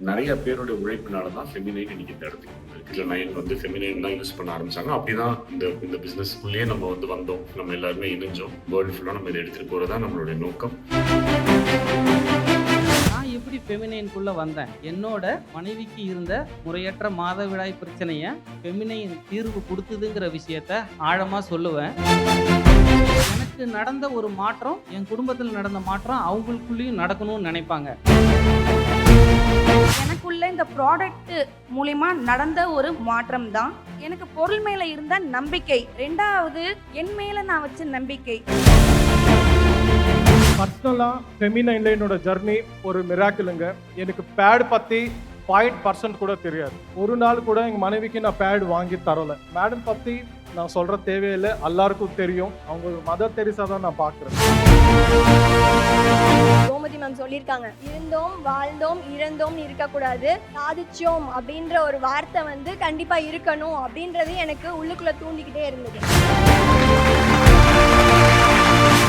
நிறைய பேரோட உழைப்பினால தான் ஃபெமினைன் இன்னைக்கு இந்த இடத்துக்கு வந்திருக்கு. நைன் வந்து ஃபெமினைன் தான் யூஸ் பண்ண ஆரம்பிச்சாங்க. அப்படிதான் இந்த பிஸ்னஸ்க்குள்ளேயே நம்ம வந்து வந்தோம். நம்ம எல்லாருமே இணைஞ்சோம். வேர்ல்டு ஃபுல்லாக நம்ம இதை எடுத்துகிட்டு போகிறதா நம்மளுடைய நோக்கம். நான் எப்படி ஃபெமினைனுக்குள்ளே வந்தேன்? என்னோட மனைவிக்கு இருந்த முறையற்ற மாதவிடாய் பிரச்சனையை ஃபெமினைன் தீர்வு கொடுத்ததுங்கிற விஷயத்த ஆழமாக சொல்லுவேன். எனக்கு நடந்த ஒரு மாற்றம், என் குடும்பத்தில் நடந்த மாற்றம் அவங்களுக்குள்ளேயும் நடக்கணும்னு நினைப்பாங்க. எனக்குள்ள இந்த ப்ராடக்ட் மூலியமா நடந்த ஒரு மாற்றம் தான் எனக்கு பொருள் மேல இருந்த நம்பிக்கை. ரெண்டாவது என் மேல நான் வச்ச நம்பிக்கை. பர்சனலாக ஃபெமினைன்ல என்னோட ஜர்னி ஒரு மிராக்கிளுங்க. எனக்கு பேட் பற்றி 0.% கூட தெரியாது. ஒரு நாள் கூட எங்கள் மனைவிக்கு நான் பேட் வாங்கி தரலை. மேடம் பற்றி நான் சொல்கிற தேவையில்லை, எல்லாருக்கும் தெரியும். அவங்க மதர் தெரேசா தான் நான் பார்க்குறேன். கோமதி மேம் சொல்லியிருக்காங்க, இருந்தோம் வாழ்ந்தோம் இறந்தோம் இருக்கக்கூடாது, சாதிச்சோம் அப்படின்ற ஒரு வார்த்தை வந்து கண்டிப்பா இருக்கணும் அப்படின்றது எனக்கு உள்ளுக்குள்ள தூண்டிக்கிட்டே இருந்தது.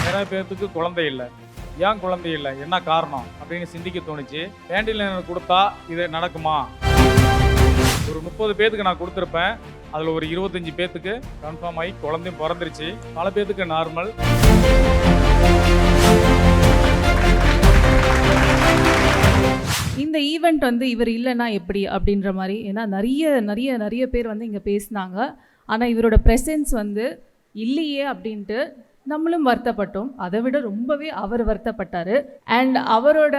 நிறைய பேர்த்துக்கு குழந்தை இல்லை. ஏன் குழந்தை இல்லை, என்ன காரணம் அப்படின்னு சிந்திக்க தோணுச்சு. கேண்டீன் கொடுத்தா இது நடக்குமா? ஒரு 30 பேத்துக்கு நான் கொடுத்துருப்பேன். அதில் ஒரு 25 பேத்துக்கு கன்ஃபார்ம் ஆகி குழந்தையும் பிறந்துருச்சு. பல பேத்துக்கு நார்மல். இந்த ஈவெண்ட் வந்து இவர் இல்லைன்னா எப்படி அப்படின்ற மாதிரி, ஏன்னா நிறைய பேர் வந்து இங்கே பேசினாங்க. ஆனால் இவரோட ப்ரெசன்ஸ் வந்து இல்லையே அப்படின்ட்டு நம்மளும் வருத்தப்பட்டோம். அதை விட ரொம்பவே அவர் வருத்தப்பட்டார். அண்ட் அவரோட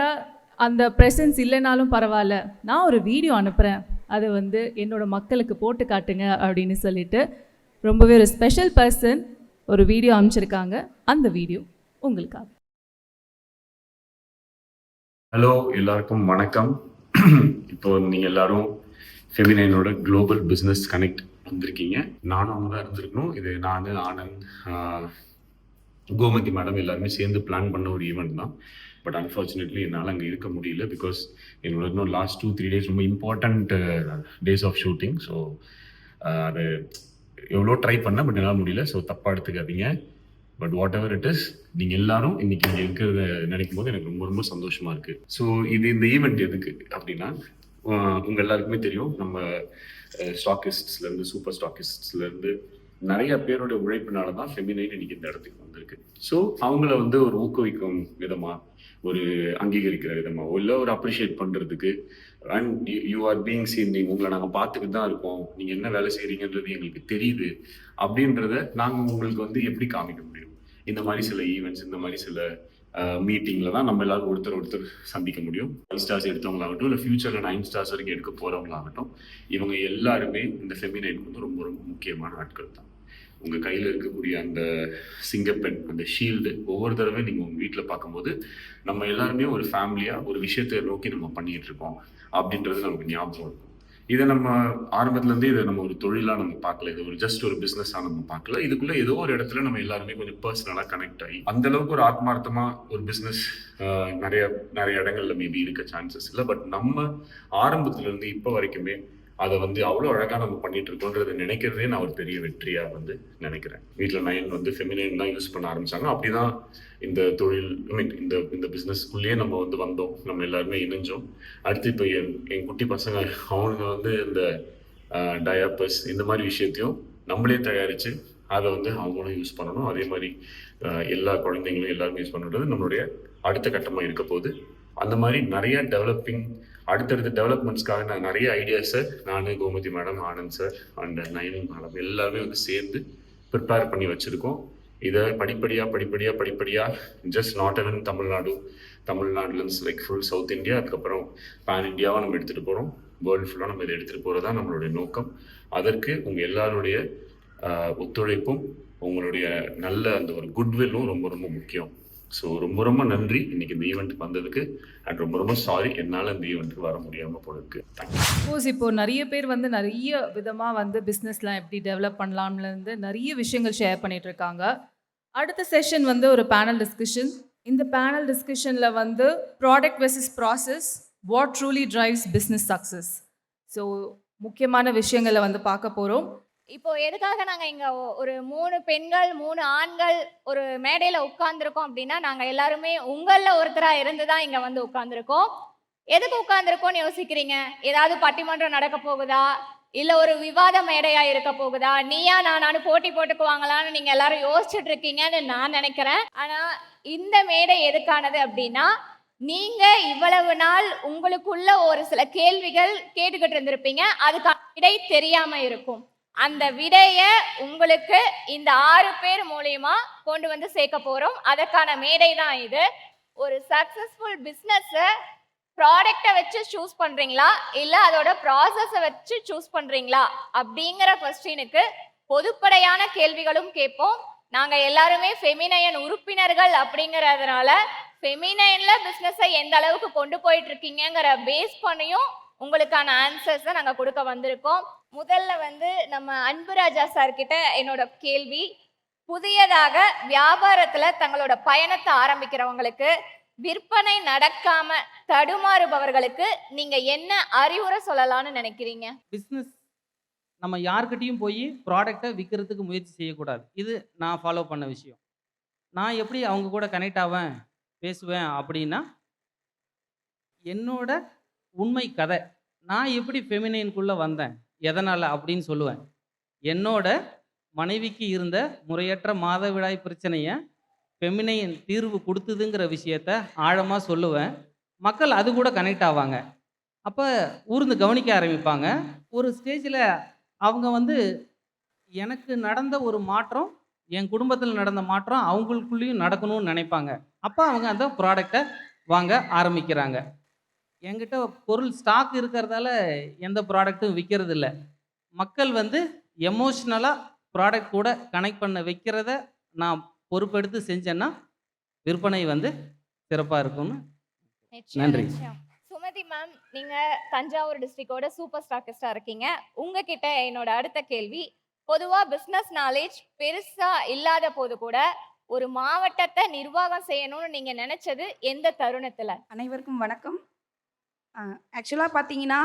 அந்த ப்ரெசன்ஸ் இல்லைனாலும் பரவாயில்ல, நான் ஒரு வீடியோ அனுப்புகிறேன், அதை வந்து என்னோட மக்களுக்கு போட்டு காட்டுங்க அப்படின்னு சொல்லிட்டு ரொம்பவே ஒரு ஸ்பெஷல் பர்சன் ஒரு வீடியோ அனுப்பிச்சிருக்காங்க. அந்த வீடியோ உங்களுக்காக. ஹலோ, எல்லாருக்கும் வணக்கம். இப்போ நீங்கள் எல்லாரும் ஃபெமினைனோட குளோபல் பிஸ்னஸ் கனெக்ட் வந்திருக்கீங்க. நானும் அவங்க தான் இருந்திருக்கணும். இது நான், ஆனந்த், கோமதி மேடம் எல்லாருமே சேர்ந்து பிளான் பண்ண ஒரு ஈவெண்ட் தான். பட் அன்ஃபார்ச்சுனேட்லி என்னால் அங்கே இருக்க முடியல. பிகாஸ் என்னோட இன்னும் லாஸ்ட் 2-3 டேஸ் ரொம்ப important days of shooting. So அது எவ்வளோ ட்ரை பண்ணேன், பட் என்னால் முடியல. ஸோ தப்பாக எடுத்துக்காதீங்க. But what ever it is, நீங்கள் எல்லாரும் இன்னைக்கு இங்கே இருக்கிறத நினைக்கும் போது எனக்கு ரொம்ப ரொம்ப சந்தோஷமாக இருக்குது. ஸோ இந்த ஈவெண்ட் எதுக்கு அப்படின்னா, உங்கள் எல்லாருக்குமே தெரியும், நம்ம ஸ்டாக்கிஸ்ட்ஸ்லேருந்து சூப்பர் ஸ்டாக்கிஸ்ட்ஸ்லேருந்து நிறைய பேரோட உழைப்பினால தான் ஃபெமினைன் இன்னைக்கு இந்த இடத்துக்கு வந்திருக்கு. ஸோ அவங்கள வந்து ஒரு ஊக்குவிக்கும் விதமாக, ஒரு அங்கீகரிக்கிற விதமாக, இல்லை ஒரு அப்ரிஷியேட் பண்ணுறதுக்கு, and you are being scene, நீங்கள் உங்களை நாங்கள் பார்த்துக்கிட்டு தான் இருக்கோம், நீங்கள் என்ன வேலை செய்கிறீங்கன்றது எங்களுக்கு தெரியுது அப்படின்றத நாங்கள் உங்களுக்கு வந்து எப்படி காமிக்க முடியும்? இந்த மாதிரி சில ஈவெண்ட்ஸ், இந்த மாதிரி சில மீட்டிங்கில் தான் நம்ம எல்லாரும் ஒருத்தர் சந்திக்க முடியும். 5 ஸ்டார்ஸ் எடுத்தவங்களாகட்டும், இல்லை ஃபியூச்சரில் 9 ஸ்டார்ஸ் வரைக்கும் எடுக்க போகிறவங்களாகட்டும், இவங்க எல்லாருமே இந்த ஃபெமினைனுக்கு வந்து ரொம்ப ரொம்ப முக்கியமான ஆட்கள் தான். உங்கள் கையில் இருக்கக்கூடிய அந்த சிங்கப்பெண், அந்த ஷீல்டு, ஒவ்வொரு தடவை நீங்கள் உங்கள் வீட்டில் பார்க்கும்போது நம்ம எல்லாருமே ஒரு ஃபேமிலியாக ஒரு விஷயத்தை நோக்கி நம்ம பண்ணிகிட்டு இருக்கோம் அப்படின்றது நமக்கு ஞாபகம் இருக்கும். இதை நம்ம ஆரம்பத்துலேருந்தே இதை நம்ம ஒரு தொழிலாக நம்ம பார்க்கல, இது ஒரு ஜஸ்ட் ஒரு பிஸ்னஸாக நம்ம பார்க்கல. இதுக்குள்ளே ஏதோ ஒரு இடத்துல நம்ம எல்லாருமே கொஞ்சம் பர்சனலாக கனெக்ட் ஆகி அந்தளவுக்கு ஒரு ஆத்மார்த்தமாக ஒரு பிஸ்னஸ் நிறைய இடங்கள்ல மேபி இருக்க சான்சஸ் இல்லை. பட் நம்ம ஆரம்பத்துலேருந்து இப்போ வரைக்குமே அதை வந்து அவ்வளோ அழகாக நம்ம பண்ணிட்டு இருக்கோன்றதை நினைக்கிறதே நான் ஒரு பெரிய வெற்றியாக வந்து நினைக்கிறேன். வீட்டில் 9 வந்து ஃபெமினைன் தான் யூஸ் பண்ண ஆரம்பிச்சாங்க. அப்படிதான் இந்த தொழில், இந்த பிஸ்னஸ்க்குள்ளேயே நம்ம வந்து வந்தோம். நம்ம எல்லாருமே இணைஞ்சோம். அடுத்து இப்போ என் குட்டி பசங்க அவனுங்க வந்து இந்த டயாப்பர்ஸ் இந்த மாதிரி விஷயத்தையும் நம்மளே தயாரித்து அதை வந்து அவங்களும் யூஸ் பண்ணணும். அதே மாதிரி எல்லா குழந்தைங்களும் எல்லாருமே யூஸ் பண்ணுறது நம்மளுடைய அடுத்த கட்டமாக இருக்க போகுது. அந்த மாதிரி நிறைய அடுத்தடுத்த டெவலப்மெண்ட்ஸ்க்காக நான் நிறைய ஐடியாஸை நான், Gomathi madam, Anand sir and Nayan madam எல்லாருமே வந்து சேர்ந்து ப்ரிப்பேர் பண்ணி வச்சுருக்கோம். இதை படிப்படியாக ஜஸ்ட் நாட் even தமிழ்நாடுலேருந்து லைக் ஃபுல் சவுத் இந்தியா, அதுக்கப்புறம் பேன் இந்தியாவை நம்ம எடுத்துகிட்டு போகிறோம். வேர்ல்டு ஃபுல்லாக நம்ம இதை எடுத்துகிட்டு போகிறது தான் நம்மளுடைய நோக்கம். அதற்கு உங்கள் எல்லாருடைய ஒத்துழைப்பும் உங்களுடைய நல்ல அந்த ஒரு குட்வில்லும் ரொம்ப ரொம்ப முக்கியம். ஸோ ரொம்ப ரொம்ப நன்றி இன்னைக்கு இந்த ஈவெண்ட்டுக்கு வந்ததுக்கு. அண்ட் ரொம்ப ரொம்ப சாரி என்னால் இந்த ஈவெண்ட்டுக்கு வர முடியாமல் போனதுக்கு. சப்போஸ் இப்போ நிறைய பேர் வந்து நிறைய விதமாக வந்து பிஸ்னஸ்லாம் எப்படி டெவலப் பண்ணலாம்லேருந்து நிறைய விஷயங்கள் ஷேர் பண்ணிட்டு இருக்காங்க. அடுத்த செஷன் வந்து ஒரு பேனல் டிஸ்கஷன். இந்த பேனல் டிஸ்கஷனில் வந்து product versus process, what truly drives business success. So முக்கியமான விஷயங்களை வந்து பார்க்க போகிறோம். இப்போ எதுக்காக நாங்க இங்க ஒரு 3 பெண்கள் 3 ஆண்கள் ஒரு மேடையில உட்கார்ந்துருக்கோம் அப்படின்னா, நாங்க எல்லாருமே உங்கள ஒருத்தரா இருந்து தான் இங்க வந்து உட்கார்ந்துருக்கோம். எதுக்கு உட்கார்ந்துருக்கோன்னு யோசிக்கிறீங்க? ஏதாவது பட்டிமன்றம் நடக்க போகுதா, இல்ல ஒரு விவாத மேடையா இருக்க போகுதா, நீயா நானானு போட்டி போட்டுக்குவாங்களான்னு நீங்க எல்லாரும் யோசிச்சுட்டு இருக்கீங்கன்னு நான் நினைக்கிறேன். ஆனா இந்த மேடை எதுக்கானது அப்படின்னா, நீங்க இவ்வளவு நாள் உங்களுக்குள்ள ஒரு சில கேள்விகள் கேட்டுக்கிட்டு இருந்திருப்பீங்க, அதுக்கான விடை தெரியாம இருக்கும். அந்த விடைய உங்களுக்கு இந்த 6 பேர் மூலியமா கொண்டு வந்து சேர்க்க போறோம். அதற்கான மேடை தான் இது. ஒரு சக்சஸ்ஃபுல் பிஸ்னஸ் ப்ராடக்டை வச்சு சூஸ் பண்றீங்களா, இல்ல அதோட ப்ராசஸை வச்சு சூஸ் பண்றீங்களா அப்படிங்கிற கொஸ்டினுக்கு பொதுப்படையான கேள்விகளும் கேட்போம். நாங்க எல்லாருமே ஃபெமினைன் உறுப்பினர்கள் அப்படிங்கறதுனால ஃபெமினைன்ல பிசினஸை எந்த அளவுக்கு கொண்டு போயிட்டு இருக்கீங்கிற பேஸ் பண்ணியும் உங்களுக்கான ஆன்சர்ஸை நாங்க கொடுக்க வந்திருக்கோம். முதல்ல வந்து நம்ம அன்புராஜா சார் கிட்ட என்னோட கேள்வி, புதியதாக வியாபாரத்துல தங்களோட பயணத்தை ஆரம்பிக்கிறவங்களுக்கு, விற்பனை நடக்காம தடுமாறுபவர்களுக்கு நீங்க என்ன அறிவுரை சொல்லலாம்னு நினைக்கிறீங்க? பிஸ்னஸ் நம்ம யார்கிட்டயும் போய் ப்ராடக்டை விற்கிறதுக்கு முயற்சி செய்யக்கூடாது. இது நான் ஃபாலோ பண்ண விஷயம். நான் எப்படி அவங்க கூட கனெக்ட் ஆவேன், பேசுவேன் அப்படின்னா, என்னோட உண்மை கதை, நான் எப்படி ஃபெமினைனுக்குள்ளே வந்தேன், எதனால் அப்படின்னு சொல்லுவேன். என்னோட மனைவிக்கு இருந்த முறையற்ற மாதவிடாய் பிரச்சனையை ஃபெமினைன் தீர்வு கொடுத்ததுங்கிற விஷயத்த ஆழமாக சொல்லுவேன். மக்கள் அது கூட கனெக்ட் ஆவாங்க. அப்போ ஊர்ந்து கவனிக்க ஆரம்பிப்பாங்க. ஒரு ஸ்டேஜில் அவங்க வந்து எனக்கு நடந்த ஒரு மாற்றம், என் குடும்பத்தில் நடந்த மாற்றம் அவங்களுக்குள்ளேயும் நடக்கணும்னு நினைப்பாங்க. அப்போ அவங்க அந்த ப்ராடக்டை வாங்க ஆரம்பிக்கிறாங்க. என்கிட்ட பொருள் ஸ்டாக் இருக்கிறதால எந்த ப்ராடக்ட்டும் விற்கிறது இல்லை. மக்கள் வந்து எமோஷ்னலாக ப்ராடக்ட் கூட கனெக்ட் பண்ண வைக்கிறத நான் பொறுப்பெடுத்து செஞ்சேன்னா விற்பனை வந்து சிறப்பாக இருக்கும்னு. நன்றி. சுமதி மேம், நீங்க தஞ்சாவூர் டிஸ்ட்ரிக்டோட சூப்பர் ஸ்டாக்கிஸ்டா இருக்கீங்க. உங்ககிட்ட என்னோட அடுத்த கேள்வி, பொதுவா பிசினஸ் நாலேஜ் பெருசா இல்லாத போது கூட ஒரு மாவட்டத்தை நிர்வாகம் செய்யணும்னு நீங்க நினைச்சது எந்த தருணத்துல? அனைவருக்கும் வணக்கம். ஆக்சுவலாக பார்த்தீங்கன்னா,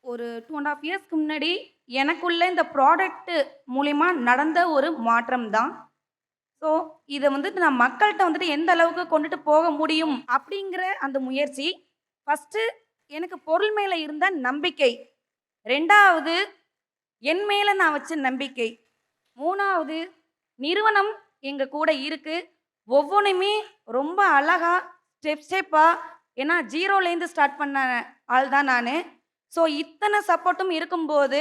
ஒரு 2.5 இயர்ஸ்க்கு முன்னாடி எனக்குள்ள இந்த ப்ராடக்ட்டு மூலிமா நடந்த ஒரு மாற்றம் தான். ஸோ இதை வந்துட்டு நான் மக்கள்கிட்ட வந்துட்டு எந்த அளவுக்கு கொண்டுட்டு போக முடியும் அப்படிங்கிற அந்த முயற்சி. ஃபஸ்ட்டு எனக்கு பொருள் மேலே இருந்த நம்பிக்கை, 2வது என் மேலே நான் வச்ச நம்பிக்கை, 3வது நிறுவனம் எங்கள் கூட இருக்குது. ஒவ்வொன்றுமே ரொம்ப அழகாக ஸ்டெப்பாக, ஏன்னா 0லேருந்து ஸ்டார்ட் பண்ண ஆள் தான் நான். ஸோ இத்தனை சப்போர்ட்டும் இருக்கும்போது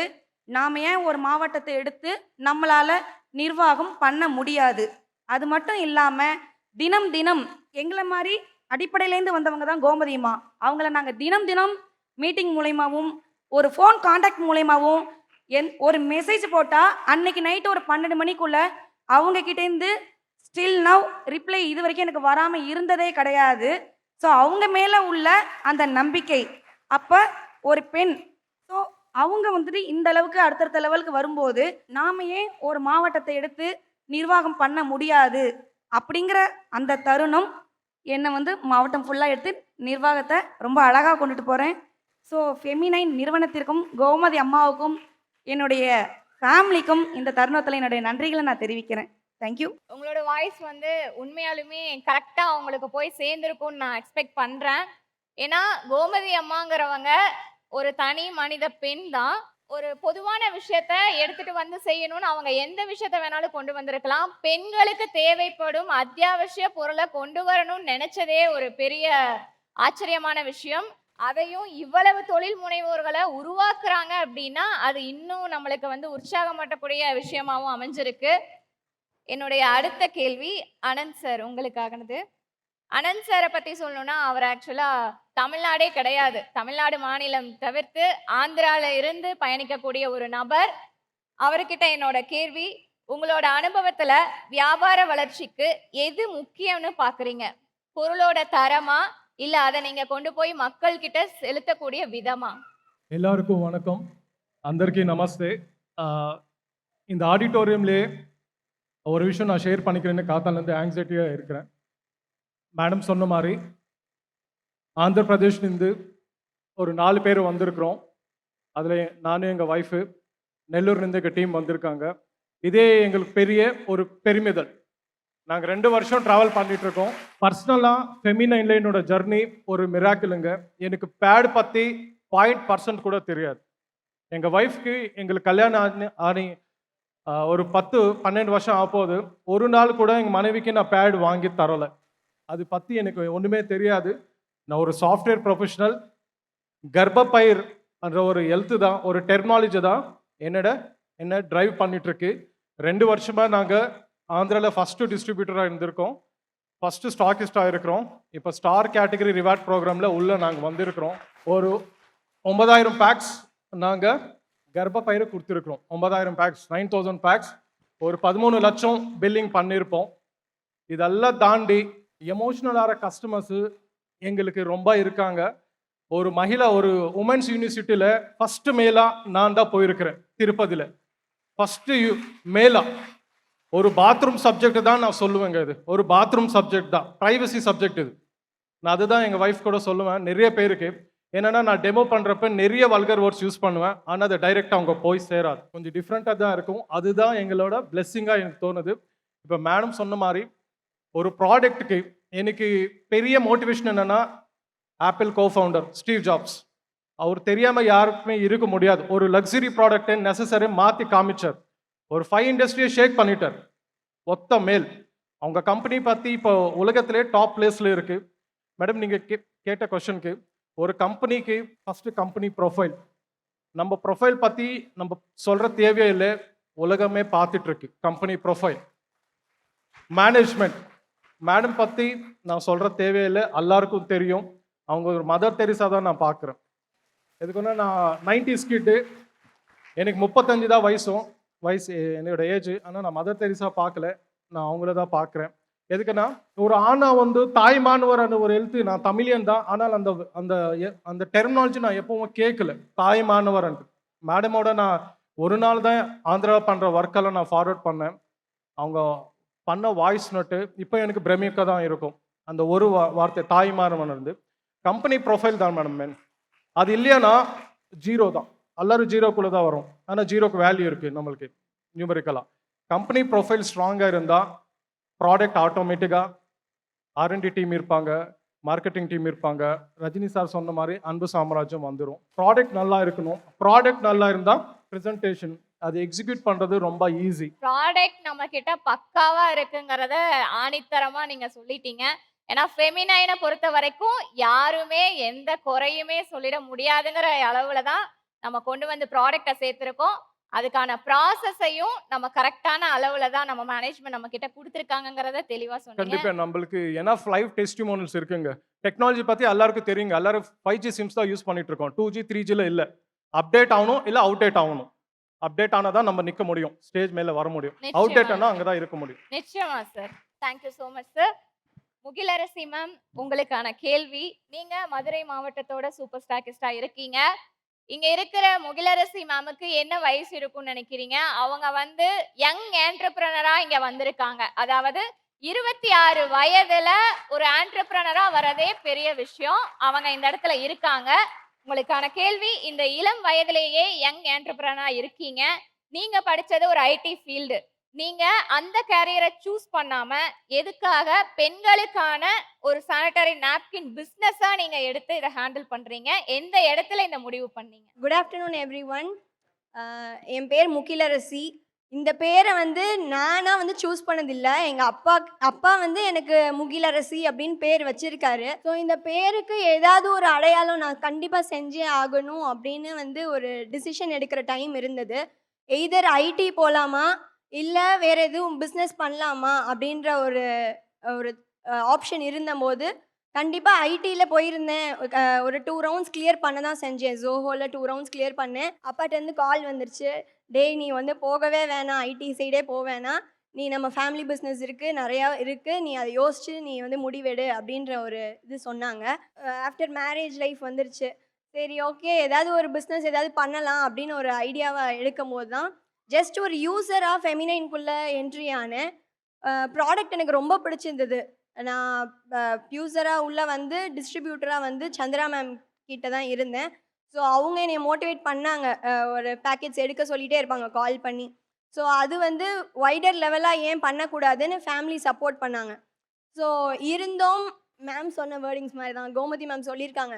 நாம் ஏன் ஒரு மாவட்டத்தை எடுத்து நம்மளால் நிர்வாகம் பண்ண முடியாது? அது மட்டும் இல்லாமல் தினம் தினம் எங்களை மாதிரி அடிப்படையிலேருந்து வந்தவங்க தான் கோமதியம்மா. அவங்கள நாங்கள் தினம் தினம் மீட்டிங் மூலயமாவும் ஒரு ஃபோன் கான்டாக்ட் மூலயமாவும் ஒரு மெசேஜ் போட்டால் அன்னைக்கு நைட்டு ஒரு 12 மணிக்குள்ளே அவங்கக்கிட்டேருந்து ஸ்டில் நவ் ரிப்ளை இது வரைக்கும் எனக்கு வராமல் இருந்ததே கிடையாது. ஸோ அவங்க மேலே உள்ள அந்த நம்பிக்கை, அப்போ ஒரு பெண், ஸோ அவங்க வந்துட்டு இந்த அளவுக்கு அடுத்தடுத்த லெவலுக்கு வரும்போது நாம ஏன் ஒரு மாவட்டத்தை எடுத்து நிர்வாகம் பண்ண முடியாது அப்படிங்கிற அந்த தருணம் என்னை வந்து மாவட்டம் ஃபுல்லாக எடுத்து நிர்வாகத்தை ரொம்ப அழகாக கொண்டுட்டு போகிறேன். ஸோ ஃபெமினைன் நிறுவனத்திற்கும் கோமதி அம்மாவுக்கும் என்னுடைய ஃபேமிலிக்கும் இந்த தருணத்தில் என்னுடைய நன்றிகளை நான் தெரிவிக்கிறேன். தேங்க்யூ. உங்களோட வாய்ஸ் வந்து உண்மையாலுமே கரெக்டாக அவங்களுக்கு போய் சேர்ந்துருக்கும்னு நான் எக்ஸ்பெக்ட் பண்ணுறேன். ஏன்னா கோமதி அம்மாங்கிறவங்க ஒரு தனி மனித பெண் தான். ஒரு பொதுவான விஷயத்த எடுத்துட்டு வந்து செய்யணும்னு அவங்க எந்த விஷயத்த வேணாலும் கொண்டு வந்திருக்கலாம். பெண்களுக்கு தேவைப்படும் அத்தியாவசிய பொருளை கொண்டு வரணும்னு நினைச்சதே ஒரு பெரிய ஆச்சரியமான விஷயம். அதையும் இவ்வளவு தொழில் முனைவோர்களை உருவாக்குறாங்க அப்படின்னா அது இன்னும் நம்மளுக்கு வந்து உற்சாகமூட்டக்கூடிய விஷயமாவும் அமைஞ்சிருக்கு. என்னுடைய அடுத்த கேள்வி அனந்த் சார் உங்களுக்கானது. அனந்த் சாரை பற்றி சொல்லணும்னா அவர் ஆக்சுவலாக தமிழ்நாடே கிடையாது. தமிழ்நாடு மாநிலம் தவிர்த்து ஆந்திராவில் இருந்து பயணிக்கக்கூடிய ஒரு நபர். அவர்கிட்ட என்னோட கேள்வி, உங்களோட அனுபவத்தில் வியாபார வளர்ச்சிக்கு எது முக்கியம்னு பார்க்குறீங்க? பொருளோட தரமா, இல்லை அதை நீங்கள் கொண்டு போய் மக்கள்கிட்ட செலுத்தக்கூடிய விதமா? எல்லாருக்கும் வணக்கம், అందరికీ நமஸ்தே. இந்த ஆடிட்டோரியம்லேயே ஒரு விஷயம் நான் ஷேர் பண்ணிக்கிறேன்னு காத்தாலேருந்து ஆங்ஸைட்டியாக இருக்கிறேன். மேடம் சொன்ன மாதிரி ஆந்திர பிரதேஷ்லேருந்து ஒரு 4 பேர் வந்திருக்கிறோம். அதில் நானும் எங்கள் ஒய்ஃபு, நெல்லூர்லேருந்து எங்கள் டீம் வந்திருக்காங்க. இதே எங்களுக்கு பெரிய ஒரு பெருமிதல். நாங்கள் 2 வருஷம் ட்ராவல் பண்ணிகிட்ருக்கோம். பர்சனலாக ஃபெமினைனில் என்னோட ஜர்னி ஒரு மிராக்கிளுங்க. எனக்கு பேட் பற்றி 0% கூட தெரியாது. எங்கள் ஒய்ஃப்க்கு எங்களுக்கு கல்யாணம் ஆனி ஒரு 10-12 வருஷம் ஆகப்போகுது. ஒரு நாள் கூட எங்கள் மனைவிக்கு நான் பேட் வாங்கி தரலை. அது பற்றி எனக்கு ஒன்றுமே தெரியாது. நான் ஒரு சாஃப்ட்வேர் ப்ரொஃபஷனல். கர்ப்பப்பயிர் என்ற ஒரு ஹெல்த்து தான், ஒரு டெக்னாலஜி தான் என்ன டிரைவ் பண்ணிகிட்ருக்கு. 2 வருஷமாக நாங்கள் ஆந்திராவில் ஃபஸ்ட்டு டிஸ்ட்ரிபியூட்டராக இருந்திருக்கோம். ஃபஸ்ட்டு ஸ்டாக்கிஸ்டாக இருக்கிறோம். இப்போ ஸ்டார் கேட்டகரி ரிவார்ட் ப்ரோக்ராமில் உள்ளே நாங்கள் வந்திருக்கிறோம். ஒரு 9000 பேக்ஸ் நாங்கள் கர்ப்பப்பயிரை கொடுத்துருக்குறோம். 9000 பேக்ஸ், 9000 பேக்ஸ், ஒரு 13 லட்சம் பில்லிங் பண்ணியிருப்போம். இதெல்லாம் தாண்டி எமோஷ்னலான கஸ்டமர்ஸு எங்களுக்கு ரொம்ப இருக்காங்க. ஒரு மகிழா, ஒரு உமன்ஸ் யூனிவர்சிட்டியில் ஃபஸ்ட்டு மேலாக நான் தான் போயிருக்கிறேன். திருப்பதியில் ஃபஸ்ட்டு மேலா ஒரு பாத்ரூம் சப்ஜெக்ட் தான் நான் சொல்லுவேங்க. இது ஒரு பாத்ரூம் சப்ஜெக்ட் தான், ப்ரைவசி சப்ஜெக்ட் இது. நான் அதுதான் எங்கள் ஒய்ஃப் கூட சொல்லுவேன் நிறைய பேருக்கு. என்னென்னா நான் டெமோ பண்ணுறப்ப நிறைய வல்கர் வேர்ட்ஸ் யூஸ் பண்ணுவேன். ஆனால் அது டைரெக்டாக அவங்க போய் சேராது. கொஞ்சம் டிஃப்ரெண்ட்டாக தான் இருக்கும். அதுதான் எங்களோட பிளெஸ்ஸிங்காக எனக்கு தோணுது. இப்போ மேடம் சொன்ன மாதிரி ஒரு ப்ராடக்ட்டுக்கு எனக்கு பெரிய மோட்டிவேஷன் என்னென்னா, ஆப்பிள் கோஃபவுண்டர் ஸ்டீவ் ஜாப்ஸ், அவர் தெரியாமல் யாருக்குமே இருக்க முடியாது. ஒரு லக்ஸரி ப்ராடக்டை நெசசரி மாற்றி காமிச்சார். ஒரு 5 இண்டஸ்ட்ரியை ஷேக் பண்ணிட்டார். ஒத்த மேல் அவங்க கம்பெனி பற்றி இப்போ உலகத்திலே டாப் பிளேஸில் இருக்குது. மேடம் நீங்கள் கேட்ட கொஷனுக்கு, ஒரு கம்பெனிக்கு ஃபஸ்ட்டு கம்பெனி ப்ரொஃபைல், நம்ம ப்ரொஃபைல் பற்றி நம்ம சொல்கிற தேவையே இல்லை, உலகமே பார்த்துட்ருக்கு கம்பெனி ப்ரொஃபைல். மேனேஜ்மெண்ட், மேடம் பற்றி நான் சொல்கிற தேவையில்லை, எல்லாருக்கும் தெரியும். அவங்க ஒரு மதர் தெரேசா தான் நான் பார்க்குறேன். எதுக்குன்னா நான் 90s கிட்டு, எனக்கு 35 தான் வயசு என்னோட ஏஜ். ஆனால் நான் மதர் தெரேசா பார்க்கல, நான் அவங்கள தான் பார்க்குறேன். எதுக்குன்னா ஒரு ஆணா வந்து தாய்மானவர் அந்த ஒரு எழுத்து, நான் தமிழியன் தான், ஆனால் அந்த அந்த அந்த டெர்மினாலஜி நான் எப்பவும் கேட்கல, தாய்மானவர். மேடமோட நான் ஒரு நாள் தான் ஆந்திராவில் பண்ணுற ஒர்க்கெல்லாம் நான் ஃபார்வர்ட் பண்ணேன். அவங்க பண்ண வாய்ஸ் நோட்டு இப்போ எனக்கு பிரமிக்க தான் இருக்கும். அந்த ஒரு வார்த்தை தாய்மானவன் இருந்து கம்பெனி ப்ரொஃபைல் தான் மேடம். அது இல்லையானா ஜீரோ தான், எல்லாரும் ஜீரோக்குள்ளே தான் வரும். ஆனால் ஜீரோக்கு வேல்யூ இருக்குது நம்மளுக்கு நியூமரிக்கலாக. கம்பெனி ப்ரொஃபைல் ஸ்ட்ராங்காக இருந்தால் ப்ராடக்ட் ஆட்டோமேட்டிக்காக R&D டீம் இருப்பாங்க, மார்க்கெட்டிங் டீம் இருப்பாங்க. ரஜினி சார் சொன்ன மாதிரி அன்பு சாம்ராஜ்யம் வந்துடும். ப்ராடக்ட் நல்லா இருக்கணும். ப்ராடக்ட் நல்லா இருந்தால் ப்ரெசன்டேஷன் அது எக்ஸிக்யூட் பண்ணுறது ரொம்ப ஈஸி. ப்ராடக்ட் நம்ம கிட்ட பக்காவா இருக்குங்கிறத ஆணித்தரமா நீங்க சொல்லிட்டீங்க. ஏன்னா ஃபெமினைனை பொறுத்த வரைக்கும் யாருமே எந்த குறையுமே சொல்லிட முடியாதுங்கிற அளவுல தான் நம்ம கொண்டு வந்து ப்ராடக்டை சேர்த்துருக்கோம். அதுக்கான ப்ராசஸையும் நம்ம கரெக்டான அளவுல தான் நம்ம மேனேஜ்மெண்ட் நம்ம கிட்ட கொடுத்துருக்காங்கிறத தெளிவா சொன்னீங்க. கண்டிப்பாக நம்மளுக்கு எனஃப் லைவ் டெஸ்டிமோனியல்ஸ் இருக்குங்க. டெக்னாலஜி பற்றி எல்லாருக்கும் தெரியுங்க. எல்லாரும் 5G சிம்ஸ் தான் யூஸ் பண்ணிட்டு இருக்கோம். 2G 3Gல இல்லை. அப்டேட் ஆகணும், இல்லை அவுடேட் ஆகணும். அப்டேட் ஆனால் தான் நம்ம நிற்க முடியும், ஸ்டேஜ் மேலே வர முடியும். அவுடேட் ஆனால் அங்கே தான் இருக்க முடியும். நிச்சயமா sir. Thank you so much sir. Mugilarasi ma'am, உங்களுக்கான கேள்வி. நீங்க மதுரை மாவட்டத்தோட சூப்பர் ஸ்டாக்கிஸ்டா இருக்கீங்க. இங்க இருக்கிற முகிலரசி மேமுக்கு என்ன வயசு இருக்கும்னு நினைக்கிறீங்க? அவங்க வந்து யங் ஆண்டர்பிரனரா இங்க வந்திருக்காங்க. அதாவது 26 வயதுல ஒரு ஆண்டர்பிரனரா வரதே பெரிய விஷயம். அவங்க இந்த இடத்துல இருக்காங்க. உங்களுக்கான கேள்வி, இந்த இளம் வயதிலேயே யங் ஆண்டர்பிரனரா இருக்கீங்க. நீங்க படிச்சது ஒரு ஐடி ஃபீல்டு. நீங்க அந்த கேரியரை சூஸ் பண்ணாம எதுக்காக பெண்களுக்கான ஒரு சானிட்டரி நாப்கின் பிஸ்னஸா நீங்க எடுத்து இதை ஹேண்டில் பண்றீங்க? எந்த இடத்துல இந்த முடிவு பண்ணீங்க? Good afternoon everyone. என் பேர் முகிலரசி. இந்த பேரை வந்து நானாக வந்து சூஸ் பண்ணதில்லை. எங்கள் அப்பா வந்து எனக்கு முகிலரசி அப்படின்னு பேர் வச்சுருக்காரு. ஸோ இந்த பேருக்கு ஏதாவது ஒரு அடையாளம் நான் கண்டிப்பாக செஞ்சே ஆகணும் அப்படின்னு வந்து ஒரு டிசிஷன் எடுக்கிற டைம் இருந்தது. எய்தர் ஐடி போகலாமா இல்லை வேறு எதுவும் பிஸ்னஸ் பண்ணலாமா அப்படின்ற ஒரு ஒரு ஆப்ஷன் இருந்தபோது கண்டிப்பாக ஐடியில் போயிருந்தேன். ஒரு 2 ரவுண்ட்ஸ் கிளியர் பண்ண தான் செஞ்சேன். ஜோஹோவில் 2 ரவுண்ட்ஸ் கிளியர் பண்ணேன். அப்பாட்டேருந்து கால் வந்துருச்சு, டேய் நீ வந்து போகவே வேணாம், ஐடி சைடே போக வேணாம், நீ நம்ம ஃபேமிலி பிஸ்னஸ் இருக்குது, நிறையா இருக்குது, நீ அதை யோசிச்சு நீ வந்து முடிவெடு அப்படின்ற ஒரு இது சொன்னாங்க. ஆஃப்டர் மேரேஜ் லைஃப் வந்துருச்சு. சரி ஓகே, ஏதாவது ஒரு பிஸ்னஸ் ஏதாவது பண்ணலாம் அப்படின்னு ஒரு ஐடியாவை எடுக்கும் போது தான் ஜஸ்ட் ஒரு யூஸராக ஃபெமினைன்குள்ளே என்ட்ரி ஆனேன். ப்ராடக்ட் எனக்கு ரொம்ப பிடிச்சிருந்தது. நான் யூஸராக உள்ளே வந்து டிஸ்ட்ரிபியூட்டராக வந்து சந்திரா மேம் கிட்ட தான் இருந்தேன். ஸோ அவங்க என்னை மோட்டிவேட் பண்ணாங்க. ஒரு பேக்கேஜ் எடுக்க சொல்லிகிட்டே இருப்பாங்க கால் பண்ணி. ஸோ அது வந்து வைடர் லெவலாக ஏன் பண்ணக்கூடாதுன்னு ஃபேமிலி சப்போர்ட் பண்ணாங்க. ஸோ இருந்தோம், மேம் சொன்ன வேர்டிங்ஸ் மாதிரி தான் கோமதி மேம் சொல்லியிருக்காங்க,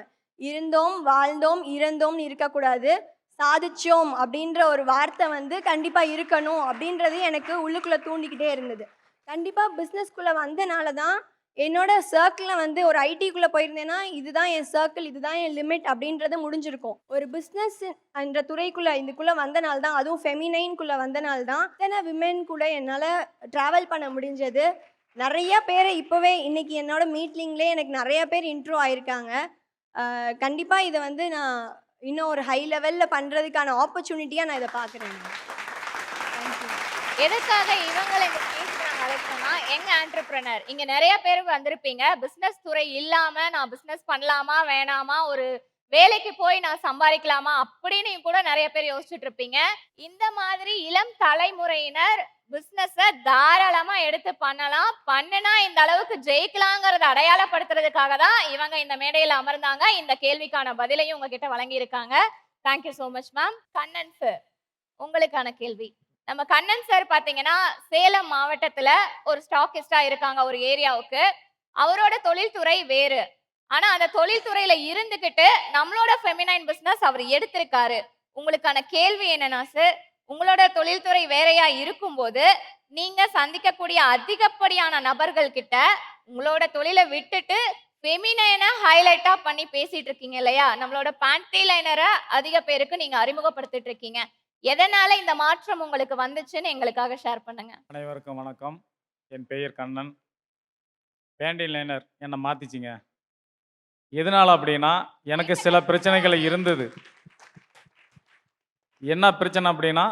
இருந்தோம் வாழ்ந்தோம் இறந்தோம்னு இருக்கக்கூடாது, சாதிச்சோம் அப்படின்ற ஒரு வார்த்தை வந்து கண்டிப்பாக இருக்கணும் அப்படின்றது எனக்கு உள்ளுக்குள்ளே தூண்டிக்கிட்டே இருந்தது. கண்டிப்பாக பிஸ்னஸ்குள்ளே வந்தனால தான் என்னோட சர்க்கிளில் வந்து ஒரு ஐடிக்குள்ளே போயிருந்தேன்னா இதுதான் என் சர்க்கிள், இதுதான் என் லிமிட் அப்படின்றது முடிஞ்சிருக்கும். ஒரு பிஸ்னஸ் என்ற துறைக்குள்ளே இதுக்குள்ளே வந்தனால தான், அதுவும் ஃபெமினைன்குள்ளே வந்தனால தான் இத்தனை விமென் கூட என்னால் ட்ராவல் பண்ண முடிஞ்சது. நிறைய பேர் இப்போவே இன்னைக்கு என்னோட மீட்டிங்லேயே எனக்கு நிறைய பேர் இன்ட்ரோ ஆயிருக்காங்க. கண்டிப்பாக இதை வந்து நான் இன்னும் ஒரு ஹை லெவலில் பண்ணுறதுக்கான ஆப்பர்ச்சுனிட்டியாக நான் இதை பார்க்குறேன். தேங்க்யூ. எதுக்காக இவங்களை இந்த ஸ்டேஜ்க்கு நாங்கள் அழைச்சோம்னா, எங்க ஆண்டர்பிரனர் இங்க நிறைய பேர் வந்திருப்பீங்க. பிசினஸ் துறை இல்லாம நான் பிசினஸ் பண்ணலாமா வேணாமா, ஒரு வேலைக்கு போய் நான் சம்பாதிக்கலாமா அப்படின்னு கூட நிறைய பேர் யோசிச்சுட்டு இருப்பீங்க. இந்த மாதிரி இளம் தலைமுறையினர் பிசினஸ தாராளமா எடுத்து பண்ணலாம். பண்ணுனா இந்த அளவுக்கு ஜெயிக்கலாங்கிறத அடையாளப்படுத்துறதுக்காக தான் இவங்க இந்த மேடையில் அமர்ந்தாங்க. இந்த கேள்விக்கான பதிலையும் உங்ககிட்ட வழங்கி இருக்காங்க. Thank you so much ma'am. Kannan sir, உங்களுக்கான கேள்வி. நம்ம கண்ணன் சார் பாத்தீங்கன்னா சேலம் மாவட்டத்துல ஒரு ஸ்டாக்கிஸ்டா இருக்காங்க ஒரு ஏரியாவுக்கு. அவரோட தொழில்துறை வேறு. ஆனா அந்த தொழில்துறையில இருந்துகிட்டு நம்மளோட ஃபெமினைன் பிசினஸ் அவர் எடுத்திருக்காரு. உங்களுக்கான கேள்வி என்னன்னா சார், உங்களோட தொழில்துறை வேறையா இருக்கும்போது நீங்க சந்திக்கக்கூடிய அதிகப்படியான நபர்கள் கிட்ட உங்களோட தொழிலை விட்டுட்டு ஃபெமினைனை ஹைலைட்டா பண்ணி பேசிட்டு இருக்கீங்க இல்லையா? நம்மளோட பேண்டி லைனரை அதிக பேருக்கு நீங்க அறிமுகப்படுத்திட்டு இருக்கீங்க. எதனால இந்த மாற்றம் உங்களுக்கு வந்துச்சுன்னு எங்களுக்காக ஷேர் பண்ணுங்க. அனைவருக்கும் வணக்கம். என் பெயர் கண்ணன். பேண்டி லைனர் என்னை மாற்றிச்சிங்க. எதனால் அப்படின்னா, எனக்கு சில பிரச்சனைகள் இருந்தது. என்ன பிரச்சனை அப்படின்னா,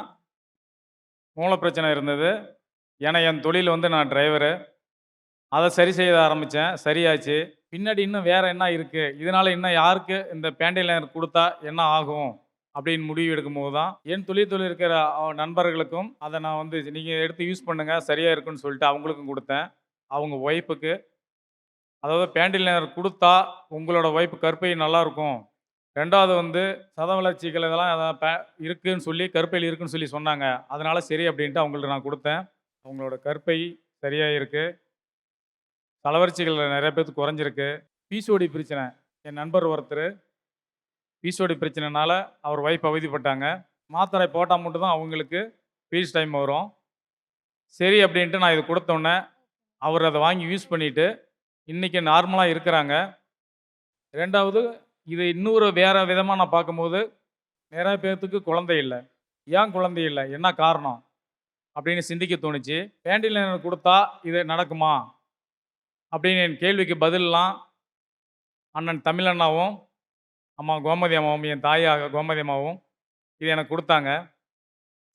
மூல பிரச்சனை இருந்தது. ஏன்னா என் தொழில் வந்து நான் டிரைவரு. அதை சரி செய்ய ஆரம்பித்தேன், சரியாச்சு. பின்னாடி இன்னும் வேறு என்ன இருக்குது, இதனால் இன்னும் யாருக்கு இந்த பேண்டி லைனர் கொடுத்தா என்ன ஆகும் அப்படின்னு முடிவு எடுக்கும்போது தான் என் தொழில் இருக்கிற நண்பர்களுக்கும் அதை நான் வந்து நீங்கள் எடுத்து யூஸ் பண்ணுங்கள் சரியாக இருக்குன்னு சொல்லிட்டு அவங்களுக்கும் கொடுத்தேன். அவங்க ஒய்ஃபுக்கு, அதாவது பேண்டி லைனர் கொடுத்தா உங்களோட ஒய்ஃபு கருப்பை நல்லாயிருக்கும், ரெண்டாவது வந்து சத வளர்ச்சிகள் இதெல்லாம் இருக்குதுன்னு சொல்லி கருப்பையில் இருக்குன்னு சொல்லி சொன்னாங்க. அதனால் சரி அப்படின்ட்டு அவங்கள்ட்ட நான் கொடுத்தேன். அவங்களோட கருப்பை சரியாக இருக்குது, தலவரிச்சிகள் நிறைய பேருக்கு குறைஞ்சிருக்கு. பிசிஓடி பிரச்சனை, என் நண்பர் ஒருத்தர் பிசிஓடி பிரச்சனைனால அவர் ஒய்ஃப் அவதிப்பட்டாங்க. மாத்திரை போட்டால் மட்டும்தான் அவங்களுக்கு பீரியட்ஸ் டைம் வரும். சரி அப்படின்ட்டு நான் இது கொடுத்தோன்னே அவர் அதை வாங்கி யூஸ் பண்ணிவிட்டு இன்றைக்கி நார்மலாக இருக்கிறாங்க. ரெண்டாவது, இது இன்னொரு வேறு விதமாக நான் பார்க்கும்போது நிறைய பேர்த்துக்கு குழந்தை இல்லை. ஏன் குழந்தை இல்லை, என்ன காரணம் அப்படின்னு சிந்திக்க தோணுச்சு. பேண்டி லைனர் கொடுத்தா இது நடக்குமா அப்படின்னு என் கேள்விக்கு பதிலெலாம் அண்ணன் தமிழண்ணாவும் அம்மா கோமதி அம்மாவும், என் தாயாக கோமதி அம்மாவும் இது எனக்கு கொடுத்தாங்க.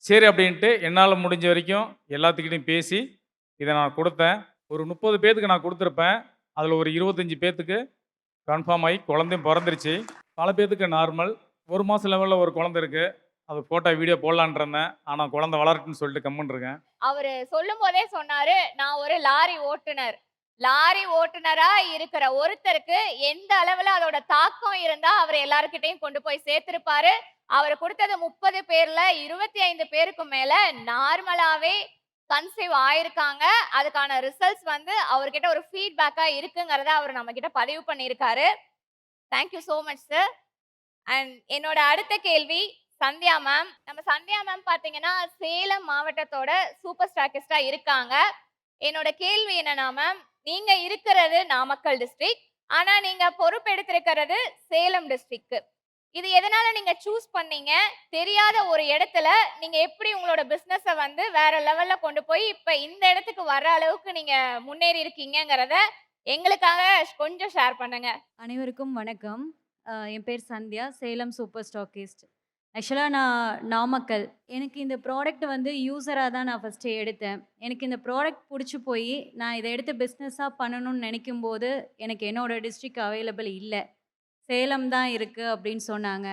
சரி அப்படின்ட்டு என்னால் முடிஞ்ச வரைக்கும் எல்லாத்துக்கிட்டையும் பேசி இதை நான் கொடுத்தேன். ஒரு 30 பேர்த்துக்கு நான் கொடுத்துருப்பேன். அதில் ஒரு 25 பேர்த்துக்கு கன்ஃபார்ம் ஆகி குழந்தையும் பிறந்துருச்சு. பல பேர்த்துக்கு நார்மல். 1 மாதம் லெவலில் ஒரு குழந்தை இருக்குது. அது ஃபோட்டோ வீடியோ போடலான் இருந்தேன். ஆனால் குழந்தை வளரட்டுன்னு சொல்லிட்டு கம்முன்னு இருக்கேன். அவர் சொல்லும் போதே சொன்னாரு, நான் ஒரு லாரி ஓட்டுநர். லாரி ஓட்டுநரா இருக்கிற ஒருத்தருக்கு எந்த அளவுல அதோட தாக்கம் இருந்தா அவர் எல்லாருக்கிட்டையும் கொண்டு போய் சேர்த்திருப்பாரு. அவர் கொடுத்தது 30 பேர்ல 25 பேருக்கு மேல நார்மலாவே கன்சீவ் ஆயிருக்காங்க. அதுக்கான ரிசல்ட்ஸ் வந்து அவர்கிட்ட ஒரு ஃபீட்பேக்கா இருக்குங்கிறத அவர் நம்ம கிட்ட பதிவு பண்ணியிருக்காரு. Thank you so much sir. And என்னோட அடுத்த கேள்வி சந்தியா மேம். நம்ம சந்தியா மேம் பார்த்தீங்கன்னா சேலம் மாவட்டத்தோட சூப்பர் ஸ்டாக்கிஸ்டா இருக்காங்க. என்னோட கேள்வி என்னன்னா மேம், நீங்க இருக்கிறது நாமக்கல் டிஸ்ட்ரிக்ட், ஆனா நீங்க பொறுப்பெடுத்திருக்கிறது சேலம் டிஸ்ட்ரிக்ட். இது எதனால நீங்க சூஸ் பண்ணீங்க? தெரியாத ஒரு இடத்துல நீங்க எப்படி உங்களோட பிசினஸை வந்து வேற லெவல்ல கொண்டு போய் இப்ப இந்த இடத்துக்கு வர அளவுக்கு நீங்க முன்னேறி இருக்கீங்கிறத எங்களுக்காக கொஞ்சம் ஷேர் பண்ணுங்க. அனைவருக்கும் வணக்கம். என் பேர் சந்தியா, சேலம் சூப்பர் ஸ்டாக்கிஸ்ட். ஆக்சுவலாக நான் நாமக்கல். எனக்கு இந்த ப்ராடக்ட் வந்து யூஸராக தான் நான் ஃபஸ்ட்டு எடுத்தேன். எனக்கு இந்த ப்ராடக்ட் பிடிச்சி போய் நான் இதை எடுத்து பிஸ்னஸாக பண்ணணும்னு நினைக்கும்போது எனக்கு என்னோடய டிஸ்ட்ரிக்ட் அவைலபிள் இல்லை, சேலம் தான் இருக்குது அப்படின்னு சொன்னாங்க.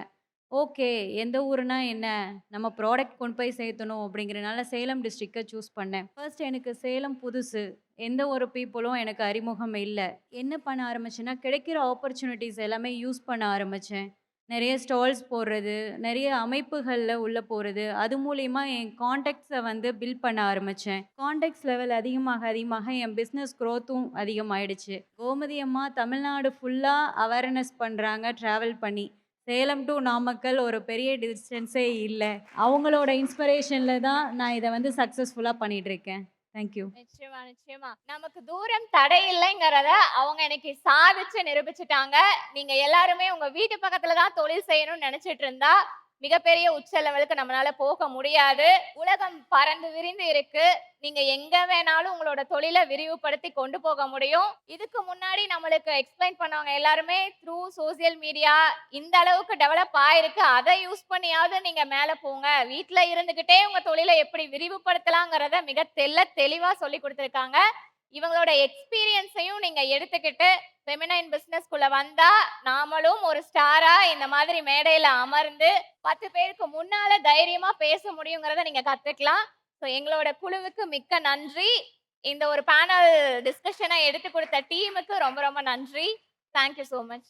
ஓகே, எந்த ஊருனா என்ன, நம்ம ப்ராடக்ட் கொண்டு போய் சேர்த்தணும் அப்படிங்கிறனால சேலம் டிஸ்ட்ரிக்டை சூஸ் பண்ணேன். ஃபர்ஸ்ட் எனக்கு சேலம் புதுசு, எந்த ஒரு பீப்புளும் எனக்கு அறிமுகம் இல்லை. என்ன பண்ண ஆரம்பிச்சேன்னா, கிடைக்கிற ஆப்பர்ச்சுனிட்டிஸ் எல்லாமே யூஸ் பண்ண ஆரம்பித்தேன். நிறைய ஸ்டால்ஸ் போடுறது, நிறைய அமைப்புகளில் உள்ளே போகிறது, அது மூலிமா என் கான்டாக்ட்ஸை வந்து பில்ட் பண்ண ஆரம்பித்தேன். கான்டாக்ட்ஸ் லெவல் அதிகமாக அதிகமாக என் பிஸ்னஸ் க்ரோத்தும் அதிகமாயிடுச்சு. கோமதி அம்மா தமிழ்நாடு ஃபுல்லாக அவேர்னஸ் பண்ணுறாங்க ட்ராவல் பண்ணி. சேலம் டு நாமக்கல் ஒரு பெரிய டிஸ்டன்ஸே இல்லை. அவங்களோட இன்ஸ்பிரேஷனில் தான் நான் இதை வந்து சக்ஸஸ்ஃபுல்லாக பண்ணிகிட்ருக்கேன். தேங்க்யூ. நிச்சயமா நமக்கு தூரம் தடை இல்லைங்கிறத அவங்க இன்னைக்கு சாதிச்சு நிரூபிச்சுட்டாங்க. நீங்க எல்லாருமே உங்க வீட்டு பக்கத்துல தான் தொழில் செய்யணும்னு நினைச்சிட்டு இருந்தா மிகப்பெரிய உச்ச லெவலுக்கு நம்மளால போக முடியாது. உலகம் பறந்து விரிந்து இருக்கு. நீங்க எங்க வேணாலும் உங்களோட தொழிலை விரிவுபடுத்தி கொண்டு போக முடியும். இதுக்கு முன்னாடி நம்மளுக்கு எக்ஸ்பிளைன் பண்ணவங்க எல்லாருமே த்ரூ சோசியல் மீடியா இந்த அளவுக்கு டெவலப் ஆயிருக்கு. அதை யூஸ் பண்ணியாவது நீங்க மேல போங்க. வீட்டுல இருந்துகிட்டே உங்க தொழிலை எப்படி விரிவுபடுத்தலாங்கிறத மிக தெளிவா சொல்லி கொடுத்துருக்காங்க. இவங்களோட எக்ஸ்பீரியன்ஸையும் நீங்க எடுத்துக்கிட்டு ஃபெமினைன் பிசினஸ்க்குள்ள வந்தா நாமளும் ஒரு ஸ்டாரா இந்த மாதிரி மேடையில அமர்ந்து 10 பேருக்கு முன்னால தைரியமா பேச முடியுங்கிறத நீங்க கத்துக்கலாம். ஸோ எங்களோட குழுவுக்கு மிக்க நன்றி. இந்த ஒரு பேனல் டிஸ்கஷனை எடுத்து கொடுத்த டீமுக்கு ரொம்ப ரொம்ப நன்றி. Thank you so much.